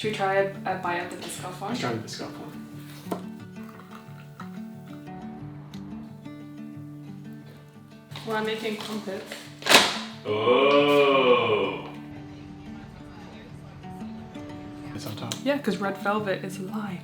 Should we try a bite of the Biscoff one? Let's try the Biscoff one. Well, I'm making crumpets. Oh! It's on top. Yeah, because red velvet is a lie.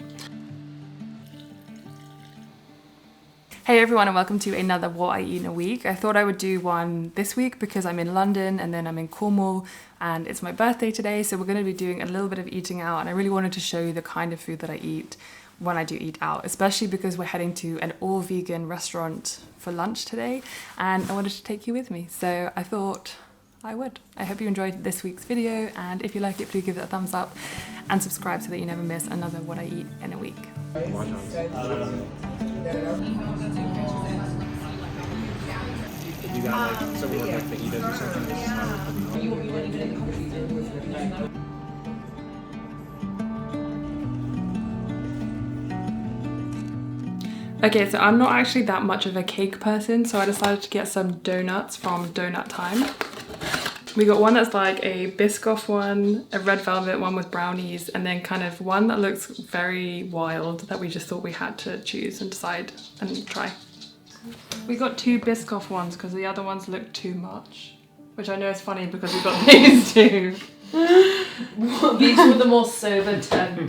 Hey everyone, and welcome to another What I Eat in a Week. I thought I would do one this week because I'm in London and then I'm in Cornwall and it's my birthday today, so we're going to be doing a little bit of eating out, and I really wanted to show you the kind of food that I eat when I do eat out, especially because we're heading to an all-vegan restaurant for lunch today and I wanted to take you with me, so I thought I would. I hope you enjoyed this week's video, and if you like it, please give it a thumbs up and subscribe so that you never miss another What I Eat in a Week. You got like some more like fajitas or something? This is how Okay, so I'm not actually that much of a cake person, so I decided to get some donuts from Donut Time. We got one that's like a Biscoff one, a red velvet one with brownies, and then kind of one that looks very wild that we just thought we had to choose and decide and try. We got two Biscoff ones because the other ones looked too much, which I know is funny because we got these two. These were the more sober, toned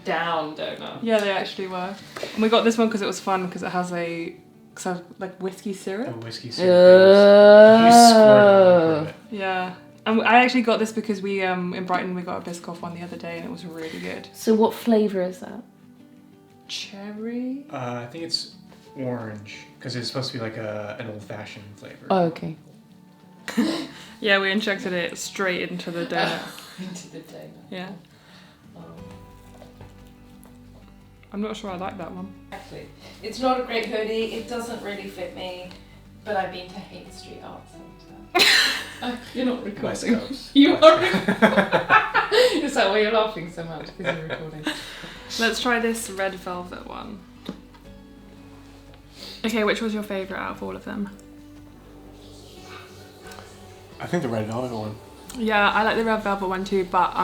down donuts. Yeah, they actually were. And we got this one because it was fun because it has a like whiskey syrup. a whiskey syrup. You squirt all over it. Yeah. And I actually got this because we in Brighton we got a Biscoff one the other day and it was really good. So what flavour is that? Cherry? I think it's orange because it's supposed to be like an old-fashioned flavor. Oh, okay. Yeah, we injected it straight into the donut. Into the donut. Yeah. Oh. I'm not sure I like that one. Exactly. It's not a great hoodie. It doesn't really fit me. But I've been to Hate Street Art Centre. You're not recording. West Coast. You are recording. Is that why you're laughing so much? Because you're recording. Let's try this red velvet one. Okay, which was your favourite out of all of them? I think the red velvet one. Yeah, I like the red velvet one too, but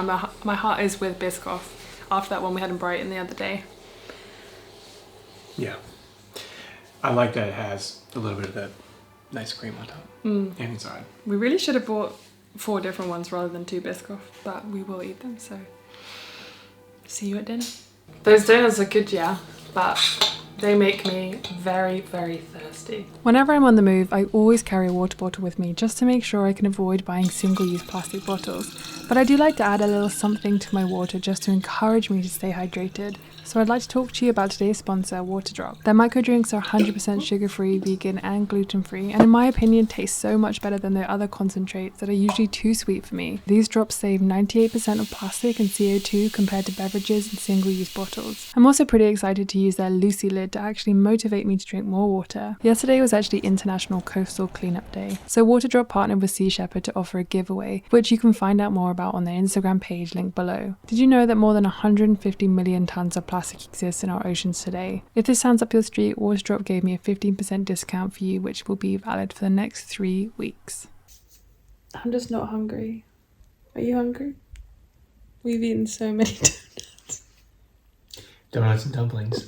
my heart is with Biscoff after that one we had in Brighton the other day. Yeah. I like that it has a little bit of that nice cream on top and inside. We really should have bought 4 different ones rather than 2 Biscoff, but we will eat them, so see you at dinner. Those donuts are good, yeah, but they make me very, very thirsty. Whenever I'm on the move, I always carry a water bottle with me just to make sure I can avoid buying single-use plastic bottles. But I do like to add a little something to my water just to encourage me to stay hydrated. So I'd like to talk to you about today's sponsor, Waterdrop. Their micro drinks are 100% sugar-free, vegan and gluten-free, and in my opinion taste so much better than their other concentrates that are usually too sweet for me. These drops save 98% of plastic and CO2 compared to beverages and single-use bottles. I'm also pretty excited to use their Lucy lid to actually motivate me to drink more water. Yesterday was actually International Coastal Cleanup Day, so Waterdrop partnered with Sea Shepherd to offer a giveaway, which you can find out more about on their Instagram page linked below. Did you know that more than 150 million tons of plastic exists in our oceans today? If this sounds up your street, Waterdrop gave me a 15% discount for you, which will be valid for the next 3 weeks. I'm just not hungry. Are you hungry? We've eaten so many donuts. Donuts and dumplings.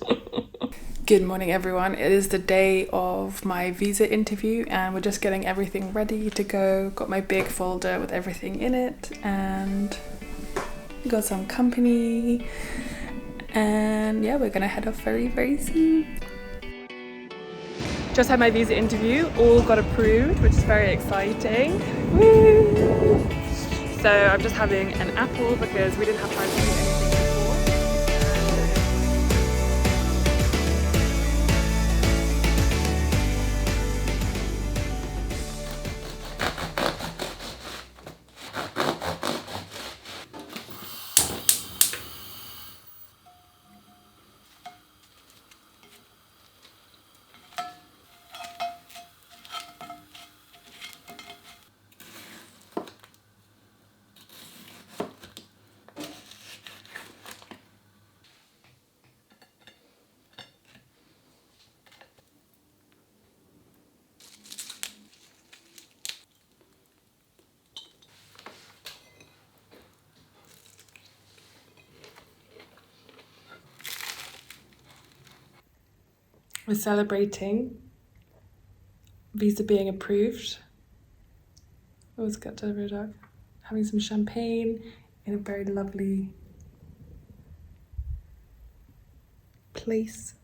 Good morning everyone. It is the day of my visa interview and we're just getting everything ready to go. Got my big folder with everything in it and got some company. And yeah, we're gonna head off very, very soon. Just had my visa interview, all got approved, which is very exciting. Woo! So I'm just having an apple because we didn't have time to do anything before. We're celebrating visa being approved. Always got to Rodoc. Having some champagne in a very lovely place.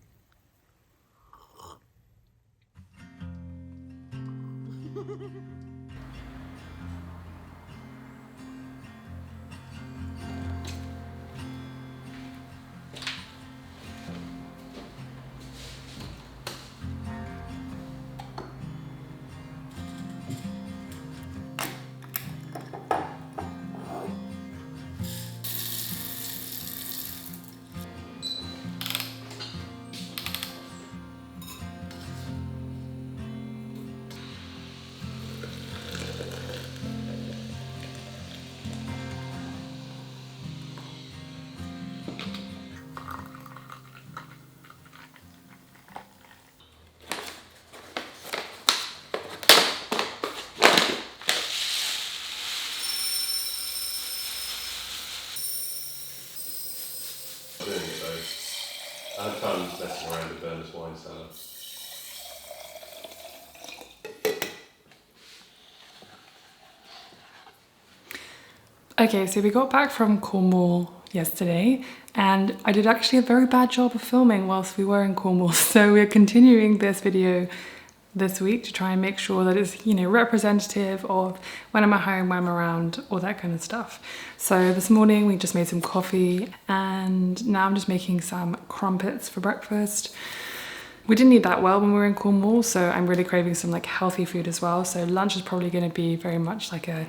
So I had fun messing around with Bernard's wine cellar. Okay, so we got back from Cornwall yesterday and I did actually a very bad job of filming whilst we were in Cornwall. So we're continuing this video this week to try and make sure that it's, you know, representative of when I'm at home, when I'm around, all that kind of stuff. So this morning we just made some coffee and now I'm just making some crumpets for breakfast. We didn't eat that well when we were in Cornwall, so I'm really craving some like healthy food as well. So lunch is probably going to be very much like a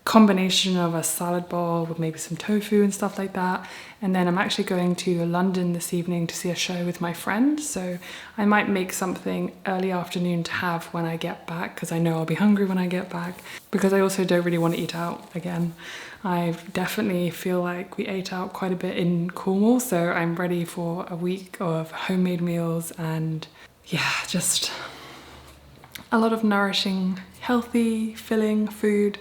combination of a salad bowl with maybe some tofu and stuff like that. And then I'm actually going to London this evening to see a show with my friend, so I might make something early afternoon to have when I get back, because I know I'll be hungry when I get back, because I also don't really want to eat out again. I definitely feel like we ate out quite a bit in Cornwall, so I'm ready for a week of homemade meals and yeah, just a lot of nourishing, healthy, filling food.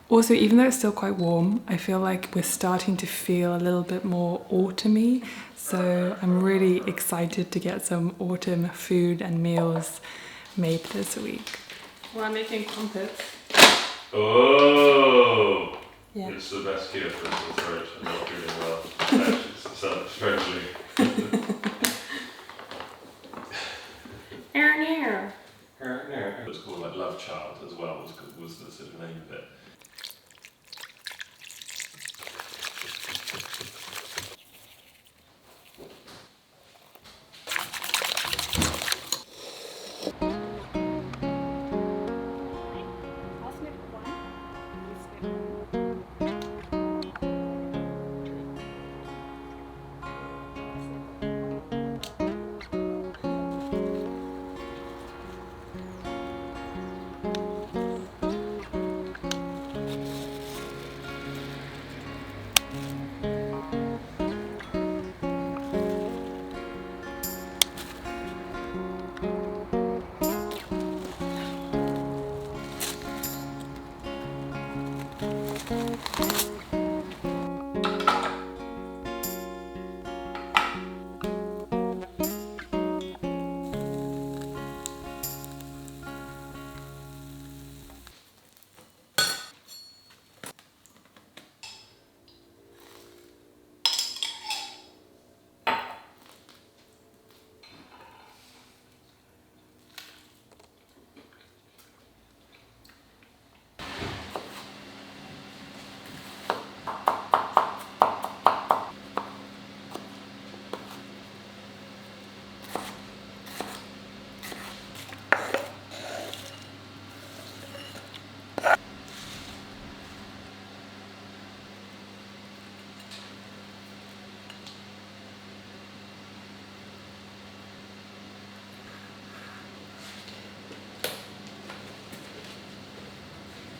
Also, even though it's still quite warm, I feel like we're starting to feel a little bit more autumny. So I'm really excited to get some autumn food and meals made this week. Well, I'm making crumpets. Oh! Yeah. It's the best cure for instance, throat and not feeling well. Actually, so strangely. It was called like Love Child as well, was the sort of name of it.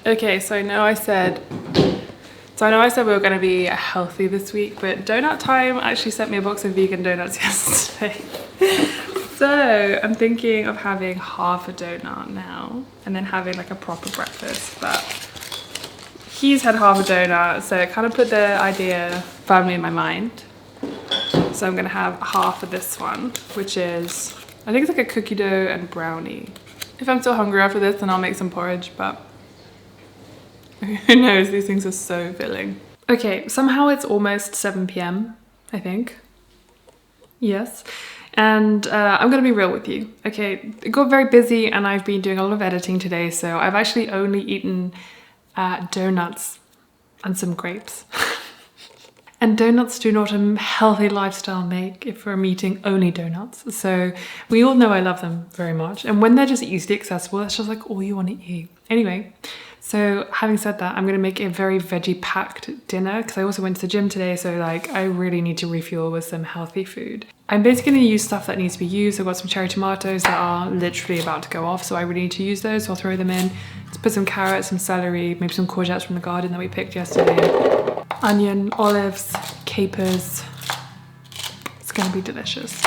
Okay, so I know I said we were going to be healthy this week, but Donut Time actually sent me a box of vegan donuts yesterday. So I'm thinking of having half a donut now and then having like a proper breakfast, but he's had half a donut, so it kind of put the idea firmly in my mind. So I'm going to have half of this one, which is I think it's like a cookie dough and brownie. If I'm still hungry after this, then I'll make some porridge, but who knows, these things are so filling. Okay, somehow it's almost 7 p.m, I think. Yes. And I'm gonna be real with you. Okay, it got very busy and I've been doing a lot of editing today, so I've actually only eaten donuts and some grapes. And donuts do not a healthy lifestyle make if I'm eating only donuts. So we all know I love them very much. And when they're just easily accessible, that's just like all you want to eat. Anyway, so having said that, I'm going to make a very veggie packed dinner because I also went to the gym today. So like I really need to refuel with some healthy food. I'm basically going to use stuff that needs to be used. I've got some cherry tomatoes that are literally about to go off. So I really need to use those. So I'll throw them in. Let's put some carrots, some celery, maybe some courgettes from the garden that we picked yesterday. Onion, olives, capers. It's gonna be delicious.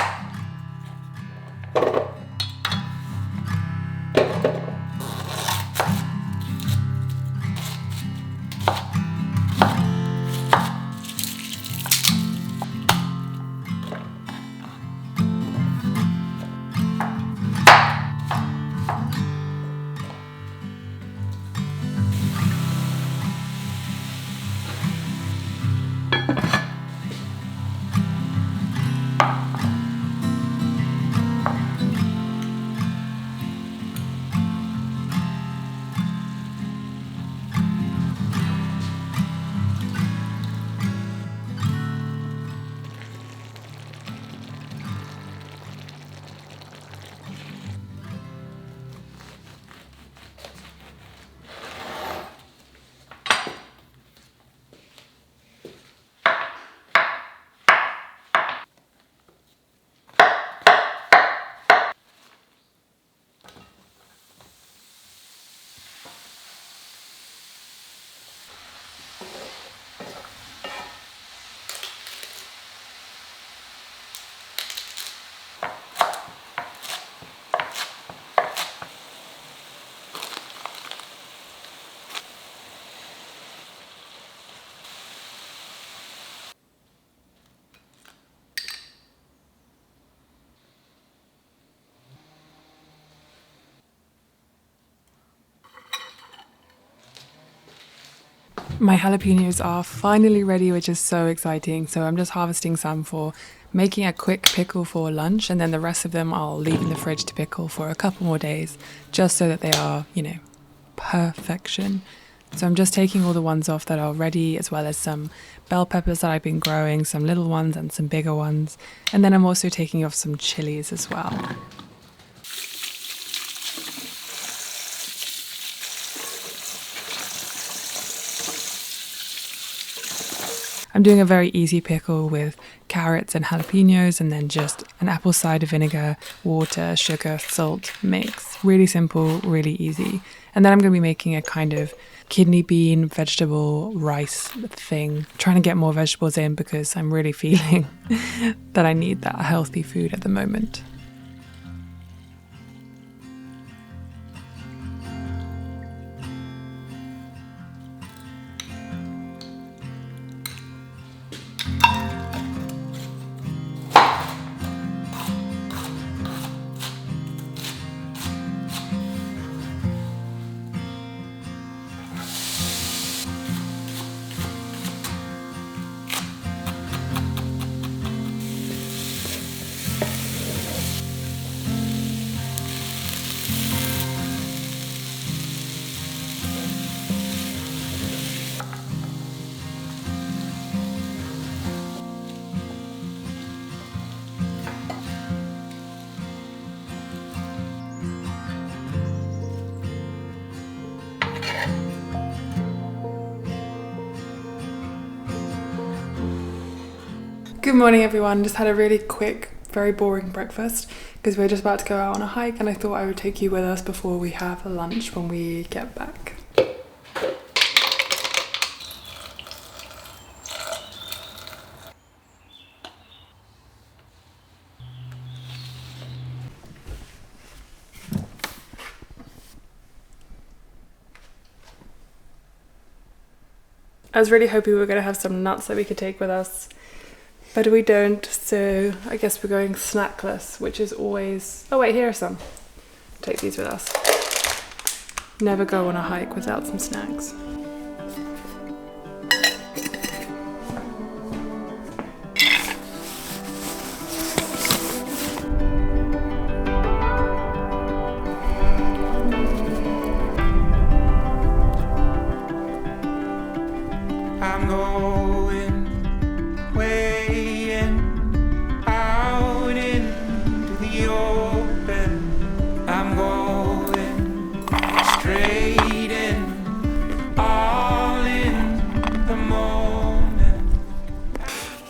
My jalapenos are finally ready, which is so exciting. So I'm just harvesting some for making a quick pickle for lunch, and then the rest of them I'll leave in the fridge to pickle for a couple more days, just so that they are, you know, perfection. So I'm just taking all the ones off that are ready, as well as some bell peppers that I've been growing, some little ones and some bigger ones. And then I'm also taking off some chilies as well. I'm doing a very easy pickle with carrots and jalapenos, and then just an apple cider vinegar, water, sugar, salt mix. Really simple, really easy. And then I'm going to be making a kind of kidney bean, vegetable, rice thing. Trying to get more vegetables in because I'm really feeling that I need that healthy food at the moment. Good morning everyone, just had a really quick, very boring breakfast because we're just about to go out on a hike, and I thought I would take you with us before we have lunch when we get back. I was really hoping we were going to have some nuts that we could take with us, but we don't, so I guess we're going snackless, which is always... Oh wait, here are some. Take these with us. Never go on a hike without some snacks. I'm going way in, out into the open. I'm going straight in, all in the moment.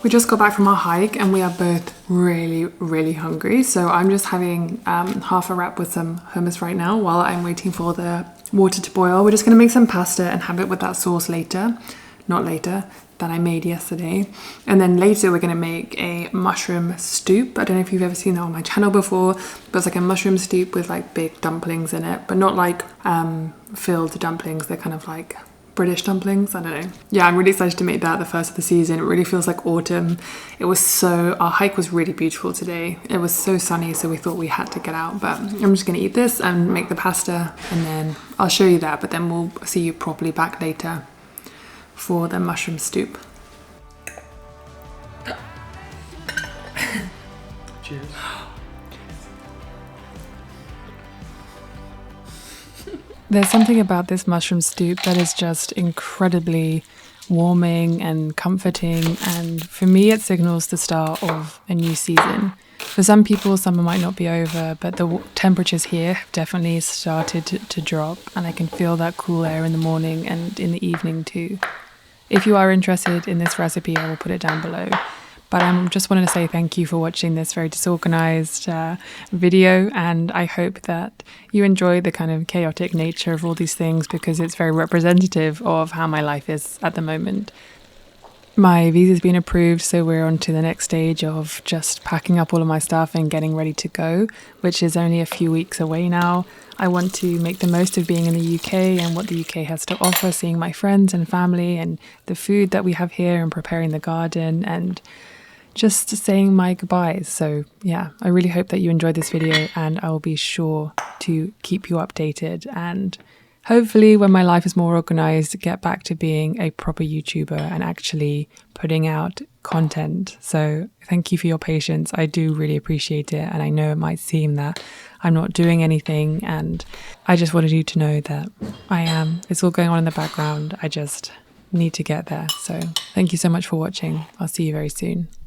We just got back from our hike and we are both really hungry, so I'm just having half a wrap with some hummus right now while I'm waiting for the water to boil. We're just going to make some pasta and have it with that sauce later. Not later, that I made yesterday. And then later we're going to make a mushroom stoup. I don't know if you've ever seen that on my channel before, but it's like a mushroom stoup with like big dumplings in it, but not like filled dumplings. They're kind of like British dumplings. I don't know. Yeah, I'm really excited to make that the first of the season. It really feels like autumn. Our hike was really beautiful today. It was so sunny, so we thought we had to get out, but I'm just going to eat this and make the pasta, and then I'll show you that, but then we'll see you properly back later for the mushroom stoup. Cheers. There's something about this mushroom stoup that is just incredibly warming and comforting, and for me it signals the start of a new season. For some people, summer might not be over, but the temperatures here have definitely started to drop, and I can feel that cool air in the morning and in the evening too. If you are interested in this recipe, I will put it down below. But I just wanted to say thank you for watching this very disorganized video, and I hope that you enjoy the kind of chaotic nature of all these things, because it's very representative of how my life is at the moment. My visa's been approved, so we're on to the next stage of just packing up all of my stuff and getting ready to go, which is only a few weeks away now. I want to make the most of being in the UK and what the UK has to offer, seeing my friends and family and the food that we have here, and preparing the garden and just saying my goodbyes. So yeah, I really hope that you enjoyed this video, and I will be sure to keep you updated, and hopefully when my life is more organized, get back to being a proper YouTuber and actually putting out content. So thank you for your patience. I do really appreciate it, and I know it might seem that I'm not doing anything, and I just wanted you to know that I am. It's all going on in the background. I just need to get there. So thank you so much for watching. I'll see you very soon.